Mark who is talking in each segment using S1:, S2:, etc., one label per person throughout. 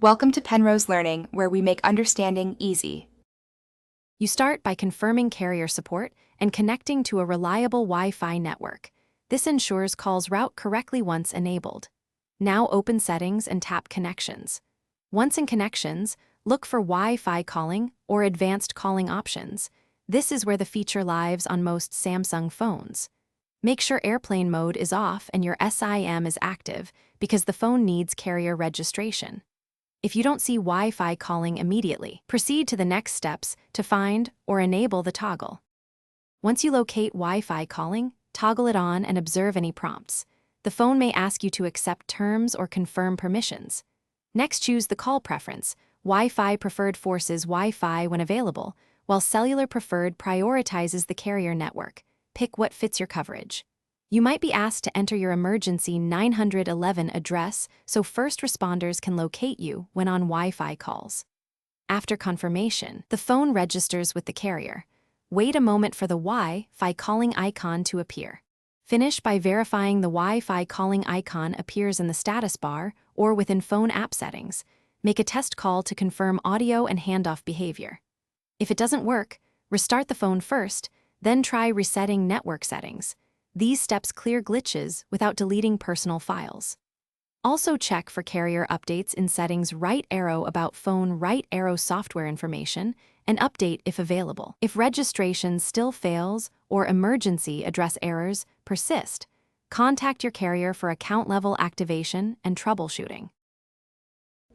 S1: Welcome to Penrose Learning, where we make understanding easy.
S2: You start by confirming carrier support and connecting to a reliable Wi-Fi network. This ensures calls route correctly once enabled. Now open Settings and tap Connections. Once in Connections, look for Wi-Fi calling or advanced calling options. This is where the feature lives on most Samsung phones. Make sure airplane mode is off and your SIM is active because the phone needs carrier registration. If you don't see Wi-Fi calling immediately, proceed to the next steps to find or enable the toggle. Once you locate Wi-Fi calling, toggle it on and observe any prompts. The phone may ask you to accept terms or confirm permissions. Next, choose the call preference. Wi-Fi preferred forces Wi-Fi when available, while cellular preferred prioritizes the carrier network. Pick what fits your coverage. You might be asked to enter your emergency 911 address so first responders can locate you when on Wi-Fi calls. After confirmation, the phone registers with the carrier. Wait a moment for the Wi-Fi calling icon to appear. Finish by verifying the Wi-Fi calling icon appears in the status bar or within phone app settings. Make a test call to confirm audio and handoff behavior. If it doesn't work, restart the phone first, then try resetting network settings. These steps clear glitches without deleting personal files. Also check for carrier updates in Settings right arrow about phone right arrow software information and update if available. If registration still fails or emergency address errors persist, contact your carrier for account level activation and troubleshooting.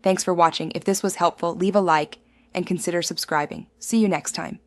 S1: Thanks for watching. If this was helpful, leave a like and consider subscribing. See you next time.